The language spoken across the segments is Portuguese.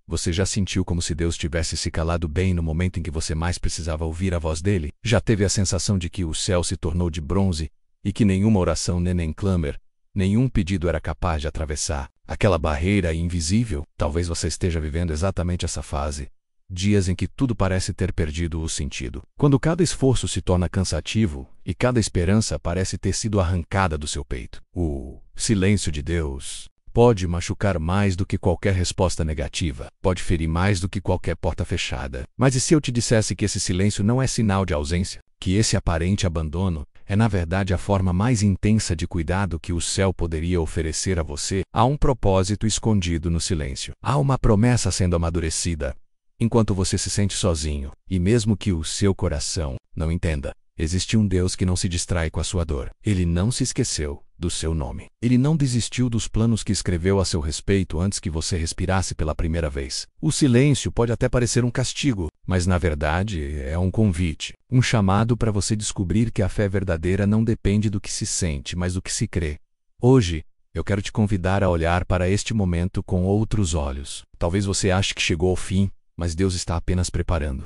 Você já sentiu como se Deus tivesse se calado bem no momento em que você mais precisava ouvir a voz dele? Já teve a sensação de que o céu se tornou de bronze e que nenhuma oração nem clamor, nenhum pedido era capaz de atravessar aquela barreira invisível? Talvez você esteja vivendo exatamente essa fase. Dias em que tudo parece ter perdido o sentido. Quando cada esforço se torna cansativo e cada esperança parece ter sido arrancada do seu peito. O silêncio de Deus pode machucar mais do que qualquer resposta negativa, pode ferir mais do que qualquer porta fechada. Mas e se eu te dissesse que esse silêncio não é sinal de ausência? Que esse aparente abandono é na verdade a forma mais intensa de cuidado que o céu poderia oferecer a você? Há um propósito escondido no silêncio. Há uma promessa sendo amadurecida enquanto você se sente sozinho. E mesmo que o seu coração não entenda, existe um Deus que não se distrai com a sua dor. Ele não se esqueceu do seu nome. Ele não desistiu dos planos que escreveu a seu respeito antes que você respirasse pela primeira vez. O silêncio pode até parecer um castigo, mas na verdade é um convite, um chamado para você descobrir que a fé verdadeira não depende do que se sente, mas do que se crê. Hoje, eu quero te convidar a olhar para este momento com outros olhos. Talvez você ache que chegou ao fim, mas Deus está apenas preparando.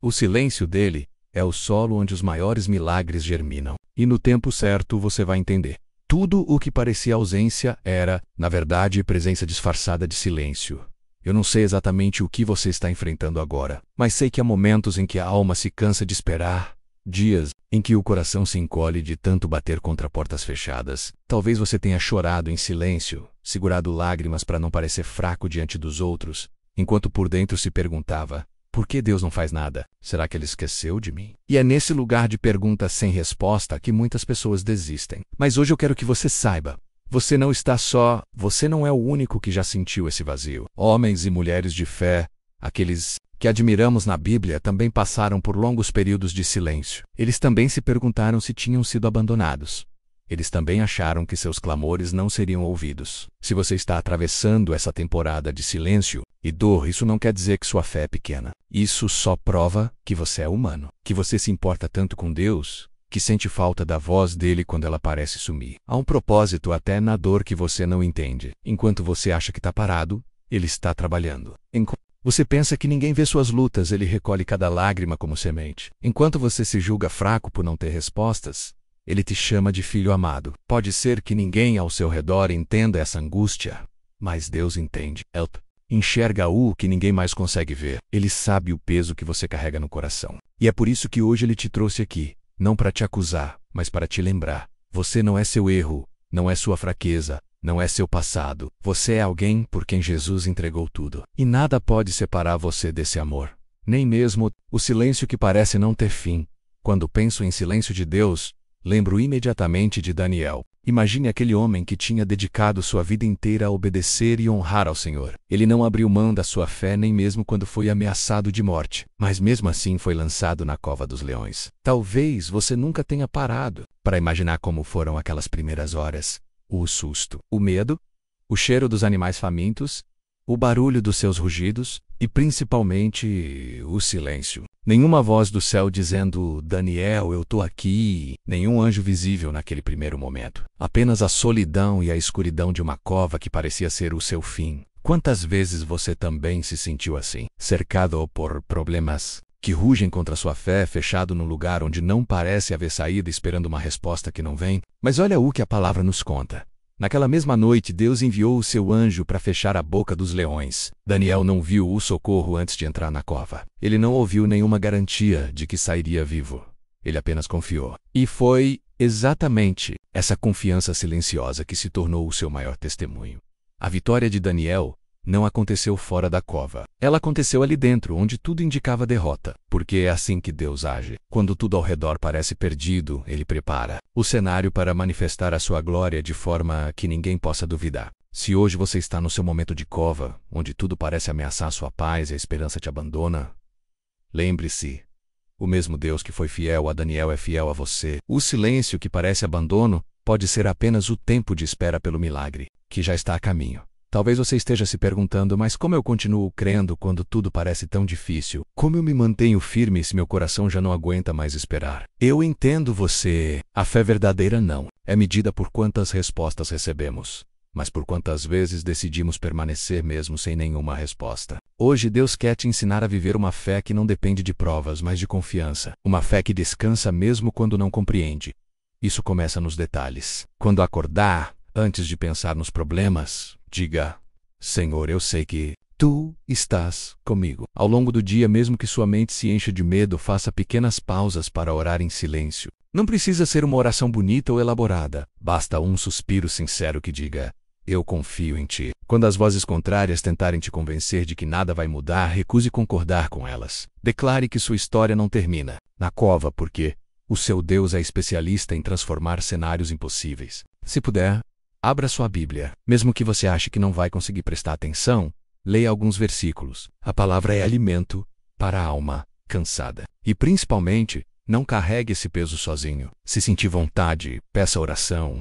O silêncio dele é o solo onde os maiores milagres germinam. E no tempo certo você vai entender. Tudo o que parecia ausência era, na verdade, presença disfarçada de silêncio. Eu não sei exatamente o que você está enfrentando agora, mas sei que há momentos em que a alma se cansa de esperar, dias em que o coração se encolhe de tanto bater contra portas fechadas. Talvez você tenha chorado em silêncio, segurado lágrimas para não parecer fraco diante dos outros, enquanto por dentro se perguntava: por que Deus não faz nada? Será que ele esqueceu de mim? E é nesse lugar de perguntas sem resposta que muitas pessoas desistem. Mas hoje eu quero que você saiba: você não está só, você não é o único que já sentiu esse vazio. Homens e mulheres de fé, aqueles que admiramos na Bíblia, também passaram por longos períodos de silêncio. Eles também se perguntaram se tinham sido abandonados. Eles também acharam que seus clamores não seriam ouvidos. Se você está atravessando essa temporada de silêncio e dor, isso não quer dizer que sua fé é pequena. Isso só prova que você é humano, que você se importa tanto com Deus, que sente falta da voz dele quando ela parece sumir. Há um propósito até na dor que você não entende. Enquanto você acha que está parado, ele está trabalhando. Enquanto você pensa que ninguém vê suas lutas, ele recolhe cada lágrima como semente. Enquanto você se julga fraco por não ter respostas, ele te chama de filho amado. Pode ser que ninguém ao seu redor entenda essa angústia, mas Deus entende. Ele enxerga o que ninguém mais consegue ver. Ele sabe o peso que você carrega no coração. E é por isso que hoje ele te trouxe aqui, não para te acusar, mas para te lembrar. Você não é seu erro, não é sua fraqueza, não é seu passado. Você é alguém por quem Jesus entregou tudo. E nada pode separar você desse amor. Nem mesmo o silêncio que parece não ter fim. Quando penso em silêncio de Deus, lembro imediatamente de Daniel. Imagine aquele homem que tinha dedicado sua vida inteira a obedecer e honrar ao Senhor. Ele não abriu mão da sua fé nem mesmo quando foi ameaçado de morte, mas mesmo assim foi lançado na cova dos leões. Talvez você nunca tenha parado para imaginar como foram aquelas primeiras horas. O susto, o medo, o cheiro dos animais famintos, o barulho dos seus rugidos e principalmente o silêncio. Nenhuma voz do céu dizendo: Daniel, eu tô aqui. Nenhum anjo visível naquele primeiro momento. Apenas a solidão e a escuridão de uma cova que parecia ser o seu fim. Quantas vezes você também se sentiu assim? Cercado por problemas que rugem contra sua fé, fechado num lugar onde não parece haver saída, esperando uma resposta que não vem? Mas olha o que a palavra nos conta. Naquela mesma noite, Deus enviou o seu anjo para fechar a boca dos leões. Daniel não viu o socorro antes de entrar na cova. Ele não ouviu nenhuma garantia de que sairia vivo. Ele apenas confiou. E foi exatamente essa confiança silenciosa que se tornou o seu maior testemunho. A vitória de Daniel não aconteceu fora da cova. Ela aconteceu ali dentro, onde tudo indicava derrota. Porque é assim que Deus age. Quando tudo ao redor parece perdido, ele prepara o cenário para manifestar a sua glória de forma que ninguém possa duvidar. Se hoje você está no seu momento de cova, onde tudo parece ameaçar sua paz e a esperança te abandona, lembre-se, o mesmo Deus que foi fiel a Daniel é fiel a você. O silêncio que parece abandono pode ser apenas o tempo de espera pelo milagre, que já está a caminho. Talvez você esteja se perguntando: mas como eu continuo crendo quando tudo parece tão difícil? Como eu me mantenho firme se meu coração já não aguenta mais esperar? Eu entendo você. A fé verdadeira não é medida por quantas respostas recebemos, mas por quantas vezes decidimos permanecer mesmo sem nenhuma resposta. Hoje Deus quer te ensinar a viver uma fé que não depende de provas, mas de confiança. Uma fé que descansa mesmo quando não compreende. Isso começa nos detalhes. Quando acordar, antes de pensar nos problemas, diga: Senhor, eu sei que Tu estás comigo. Ao longo do dia, mesmo que sua mente se encha de medo, faça pequenas pausas para orar em silêncio. Não precisa ser uma oração bonita ou elaborada. Basta um suspiro sincero que diga: eu confio em Ti. Quando as vozes contrárias tentarem te convencer de que nada vai mudar, recuse concordar com elas. Declare que sua história não termina na cova, porque o seu Deus é especialista em transformar cenários impossíveis. Se puder, abra sua Bíblia. Mesmo que você ache que não vai conseguir prestar atenção, leia alguns versículos. A palavra é alimento para a alma cansada. E principalmente, não carregue esse peso sozinho. Se sentir vontade, peça oração.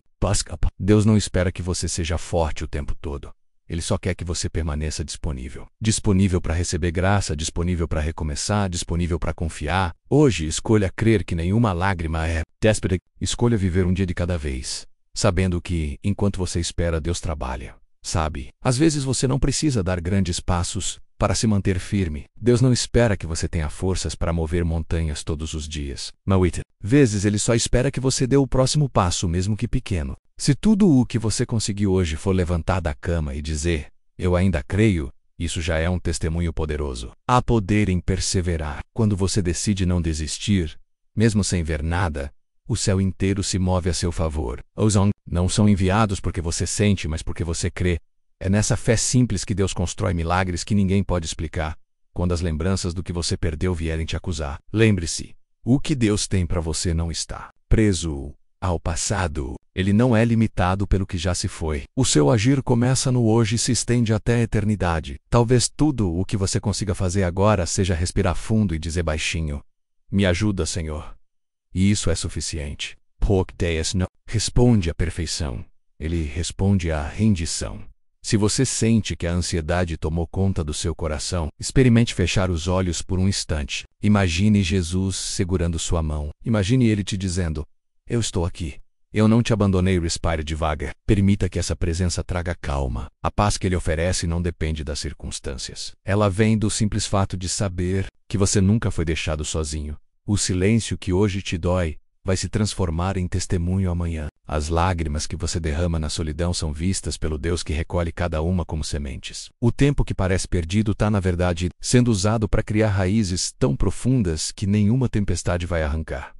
Deus não espera que você seja forte o tempo todo. Ele só quer que você permaneça disponível. Disponível para receber graça, disponível para recomeçar, disponível para confiar. Hoje, escolha crer que nenhuma lágrima é desperate. Escolha viver um dia de cada vez, sabendo que, enquanto você espera, Deus trabalha. Sabe, às vezes você não precisa dar grandes passos para se manter firme. Deus não espera que você tenha forças para mover montanhas todos os dias. Mas, vezes Ele só espera que você dê o próximo passo, mesmo que pequeno. Se tudo o que você conseguiu hoje for levantar da cama e dizer, eu ainda creio, isso já é um testemunho poderoso. Há poder em perseverar. Quando você decide não desistir, mesmo sem ver nada, o céu inteiro se move a seu favor. Os não são enviados porque você sente, mas porque você crê. É nessa fé simples que Deus constrói milagres que ninguém pode explicar. Quando as lembranças do que você perdeu vierem te acusar, lembre-se, o que Deus tem para você não está preso ao passado. Ele não é limitado pelo que já se foi. O seu agir começa no hoje e se estende até a eternidade. Talvez tudo o que você consiga fazer agora seja respirar fundo e dizer baixinho: me ajuda, Senhor. E isso é suficiente. Porque Deus não responde à perfeição. Ele responde à rendição. Se você sente que a ansiedade tomou conta do seu coração, experimente fechar os olhos por um instante. Imagine Jesus segurando sua mão. Imagine Ele te dizendo: eu estou aqui. Eu não te abandonei. Respire devagar. Permita que essa presença traga calma. A paz que Ele oferece não depende das circunstâncias. Ela vem do simples fato de saber que você nunca foi deixado sozinho. O silêncio que hoje te dói vai se transformar em testemunho amanhã. As lágrimas que você derrama na solidão são vistas pelo Deus que recolhe cada uma como sementes. O tempo que parece perdido está, na verdade, sendo usado para criar raízes tão profundas que nenhuma tempestade vai arrancar.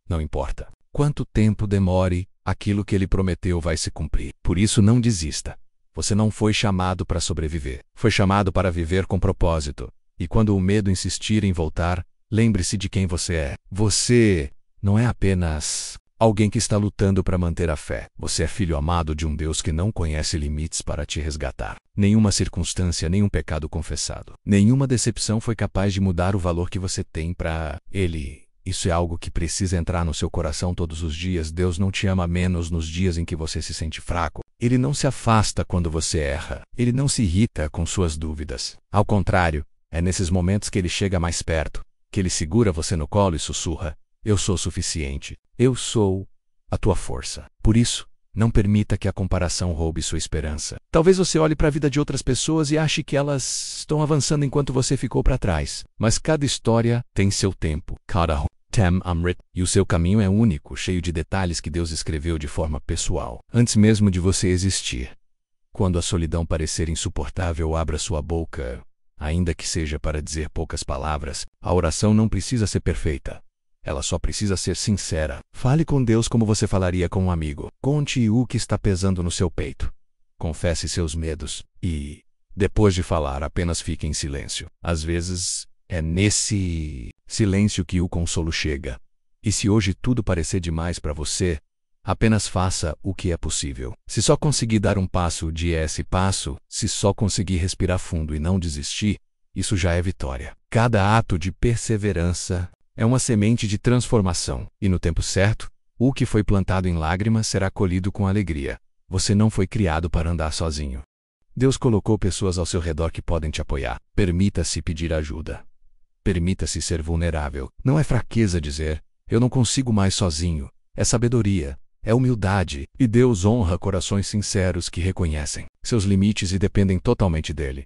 Não importa quanto tempo demore, aquilo que Ele prometeu vai se cumprir. Por isso, não desista. Você não foi chamado para sobreviver. Foi chamado para viver com propósito. E quando o medo insistir em voltar, lembre-se de quem você é. Você não é apenas alguém que está lutando para manter a fé. Você é filho amado de um Deus que não conhece limites para te resgatar. Nenhuma circunstância, nenhum pecado confessado, nenhuma decepção foi capaz de mudar o valor que você tem para Ele. Isso é algo que precisa entrar no seu coração todos os dias. Deus não te ama menos nos dias em que você se sente fraco. Ele não se afasta quando você erra. Ele não se irrita com suas dúvidas. Ao contrário, é nesses momentos que Ele chega mais perto, que Ele segura você no colo e sussurra: eu sou suficiente. Eu sou a tua força. Por isso, não permita que a comparação roube sua esperança. Talvez você olhe para a vida de outras pessoas e ache que elas estão avançando enquanto você ficou para trás. Mas cada história tem seu tempo. E o seu caminho é único, cheio de detalhes que Deus escreveu de forma pessoal, antes mesmo de você existir. Quando a solidão parecer insuportável, abra sua boca, ainda que seja para dizer poucas palavras. A oração não precisa ser perfeita. Ela só precisa ser sincera. Fale com Deus como você falaria com um amigo. Conte o que está pesando no seu peito. Confesse seus medos. E, depois de falar, apenas fique em silêncio. Às vezes, é nesse silêncio que o consolo chega. E se hoje tudo parecer demais para você, apenas faça o que é possível. Se só conseguir dar um passo, dê esse passo. Se só conseguir respirar fundo e não desistir, isso já é vitória. Cada ato de perseverança é uma semente de transformação. E no tempo certo, o que foi plantado em lágrimas será colhido com alegria. Você não foi criado para andar sozinho. Deus colocou pessoas ao seu redor que podem te apoiar. Permita-se pedir ajuda. Permita-se ser vulnerável. Não é fraqueza dizer: eu não consigo mais sozinho. É sabedoria. é humildade, e Deus honra corações sinceros que reconhecem seus limites e dependem totalmente dele.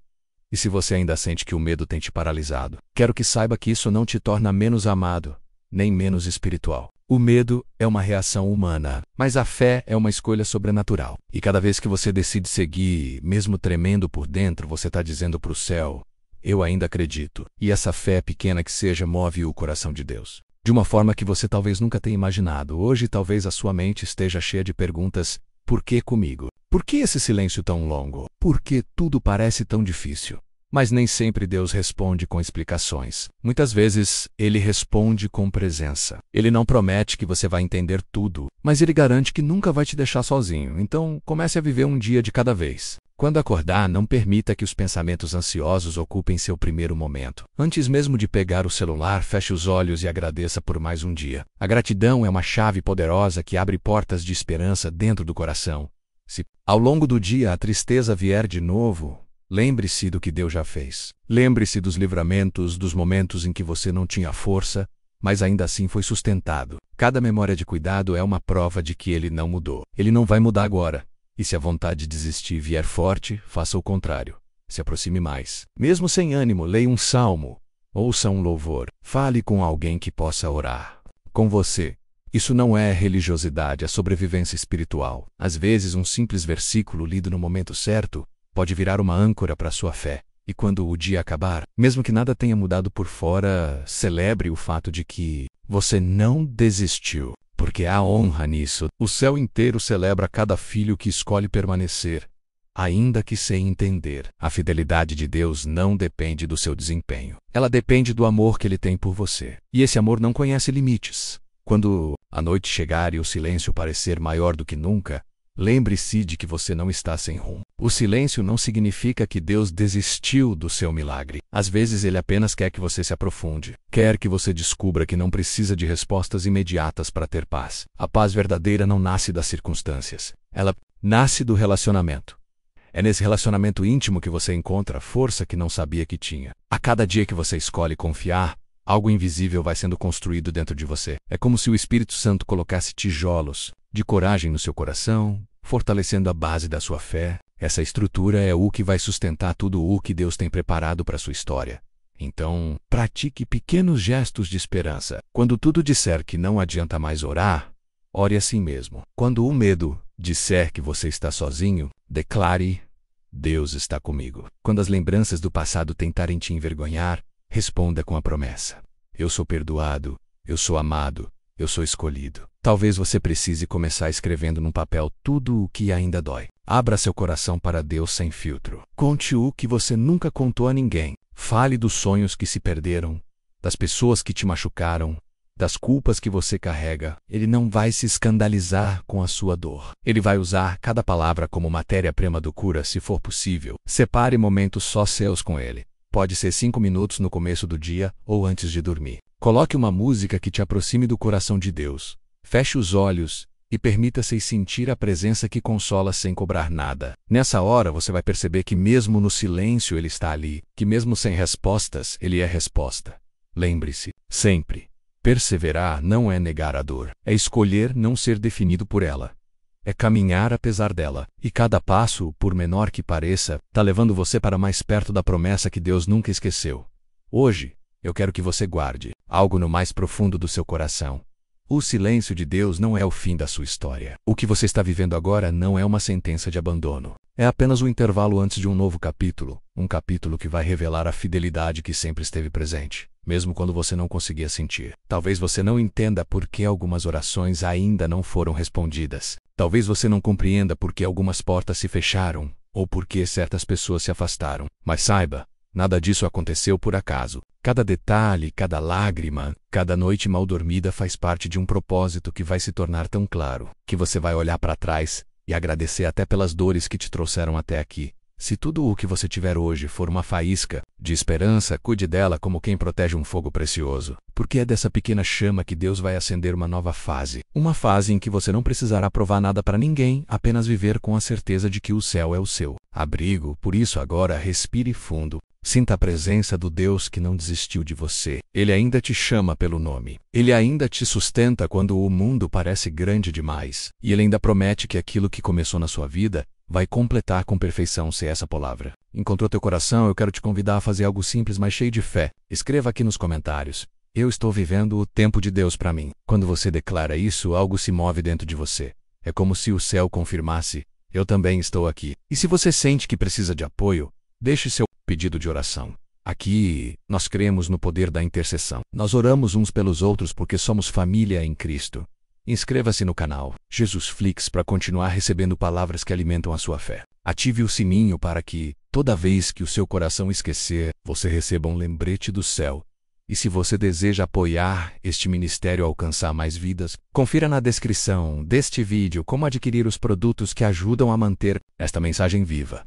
E se você ainda sente que o medo tem te paralisado, quero que saiba que isso não te torna menos amado, nem menos espiritual. O medo é uma reação humana, mas a fé é uma escolha sobrenatural. E cada vez que você decide seguir, mesmo tremendo por dentro, você está dizendo para o céu: eu ainda acredito. E essa fé, pequena que seja, move o coração de Deus de uma forma que você talvez nunca tenha imaginado. Hoje talvez a sua mente esteja cheia de perguntas: por que comigo? Por que esse silêncio tão longo? Por que tudo parece tão difícil? Mas nem sempre Deus responde com explicações. Muitas vezes, Ele responde com presença. Ele não promete que você vai entender tudo, mas Ele garante que nunca vai te deixar sozinho. Então, comece a viver um dia de cada vez. Quando acordar, não permita que os pensamentos ansiosos ocupem seu primeiro momento. Antes mesmo de pegar o celular, feche os olhos e agradeça por mais um dia. A gratidão é uma chave poderosa que abre portas de esperança dentro do coração. Se, ao longo do dia, a tristeza vier de novo, lembre-se do que Deus já fez. Lembre-se dos livramentos, dos momentos em que você não tinha força, mas ainda assim foi sustentado. Cada memória de cuidado é uma prova de que Ele não mudou. Ele não vai mudar agora. E se a vontade de desistir vier forte, faça o contrário. Se aproxime mais. Mesmo sem ânimo, leia um salmo. Ouça um louvor. Fale com alguém que possa orar com você. Isso não é religiosidade, é sobrevivência espiritual. Às vezes, um simples versículo lido no momento certo pode virar uma âncora para sua fé. E quando o dia acabar, mesmo que nada tenha mudado por fora, celebre o fato de que você não desistiu. Porque há honra nisso. O céu inteiro celebra cada filho que escolhe permanecer, ainda que sem entender. A fidelidade de Deus não depende do seu desempenho. Ela depende do amor que Ele tem por você. E esse amor não conhece limites. Quando a noite chegar e o silêncio parecer maior do que nunca, lembre-se de que você não está sem rumo. O silêncio não significa que Deus desistiu do seu milagre. Às vezes Ele apenas quer que você se aprofunde. Quer que você descubra que não precisa de respostas imediatas para ter paz. A paz verdadeira não nasce das circunstâncias. Ela nasce do relacionamento. É nesse relacionamento íntimo que você encontra a força que não sabia que tinha. A cada dia que você escolhe confiar, algo invisível vai sendo construído dentro de você. É como se o Espírito Santo colocasse tijolos de coragem no seu coração, fortalecendo a base da sua fé. Essa estrutura é o que vai sustentar tudo o que Deus tem preparado para a sua história. Então, pratique pequenos gestos de esperança. Quando tudo disser que não adianta mais orar, ore assim mesmo. Quando o medo disser que você está sozinho, declare: Deus está comigo. Quando as lembranças do passado tentarem te envergonhar, responda com a promessa: eu sou perdoado, eu sou amado, eu sou escolhido. Talvez você precise começar escrevendo num papel tudo o que ainda dói. Abra seu coração para Deus sem filtro. Conte o que você nunca contou a ninguém. Fale dos sonhos que se perderam, das pessoas que te machucaram, das culpas que você carrega. Ele não vai se escandalizar com a sua dor. Ele vai usar cada palavra como matéria-prima do cura, se for possível. Separe momentos só seus com Ele. Pode ser 5 minutos no começo do dia ou antes de dormir. Coloque uma música que te aproxime do coração de Deus. Feche os olhos e permita-se sentir a presença que consola sem cobrar nada. Nessa hora você vai perceber que mesmo no silêncio Ele está ali, que mesmo sem respostas, Ele é resposta. Lembre-se, sempre, perseverar não é negar a dor, é escolher não ser definido por ela. É caminhar apesar dela. E cada passo, por menor que pareça, está levando você para mais perto da promessa que Deus nunca esqueceu. Hoje, eu quero que você guarde algo no mais profundo do seu coração. O silêncio de Deus não é o fim da sua história. O que você está vivendo agora não é uma sentença de abandono. É apenas um intervalo antes de um novo capítulo. Um capítulo que vai revelar a fidelidade que sempre esteve presente, mesmo quando você não conseguia sentir. Talvez você não entenda por que algumas orações ainda não foram respondidas. Talvez você não compreenda por que algumas portas se fecharam, ou por que certas pessoas se afastaram. Mas saiba, nada disso aconteceu por acaso. Cada detalhe, cada lágrima, cada noite mal dormida faz parte de um propósito que vai se tornar tão claro, que você vai olhar para trás e agradecer até pelas dores que te trouxeram até aqui. Se tudo o que você tiver hoje for uma faísca de esperança, cuide dela como quem protege um fogo precioso. Porque é dessa pequena chama que Deus vai acender uma nova fase. Uma fase em que você não precisará provar nada para ninguém, apenas viver com a certeza de que o céu é o seu abrigo. Por isso agora respire fundo. Sinta a presença do Deus que não desistiu de você. Ele ainda te chama pelo nome. Ele ainda te sustenta quando o mundo parece grande demais. E ele ainda promete que aquilo que começou na sua vida vai completar com perfeição, se é essa palavra encontrou teu coração. Eu quero te convidar a fazer algo simples, mas cheio de fé. Escreva aqui nos comentários: eu estou vivendo o tempo de Deus para mim. Quando você declara isso, algo se move dentro de você. É como se o céu confirmasse: eu também estou aqui. E se você sente que precisa de apoio, deixe seu pedido de oração. Aqui, nós cremos no poder da intercessão. Nós oramos uns pelos outros porque somos família em Cristo. Inscreva-se no canal Jesus Flix para continuar recebendo palavras que alimentam a sua fé. Ative o sininho para que, toda vez que o seu coração esquecer, você receba um lembrete do céu. E se você deseja apoiar este ministério a alcançar mais vidas, confira na descrição deste vídeo como adquirir os produtos que ajudam a manter esta mensagem viva.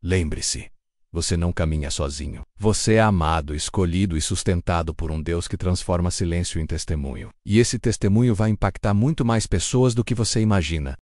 Lembre-se, você não caminha sozinho. Você é amado, escolhido e sustentado por um Deus que transforma silêncio em testemunho. E esse testemunho vai impactar muito mais pessoas do que você imagina.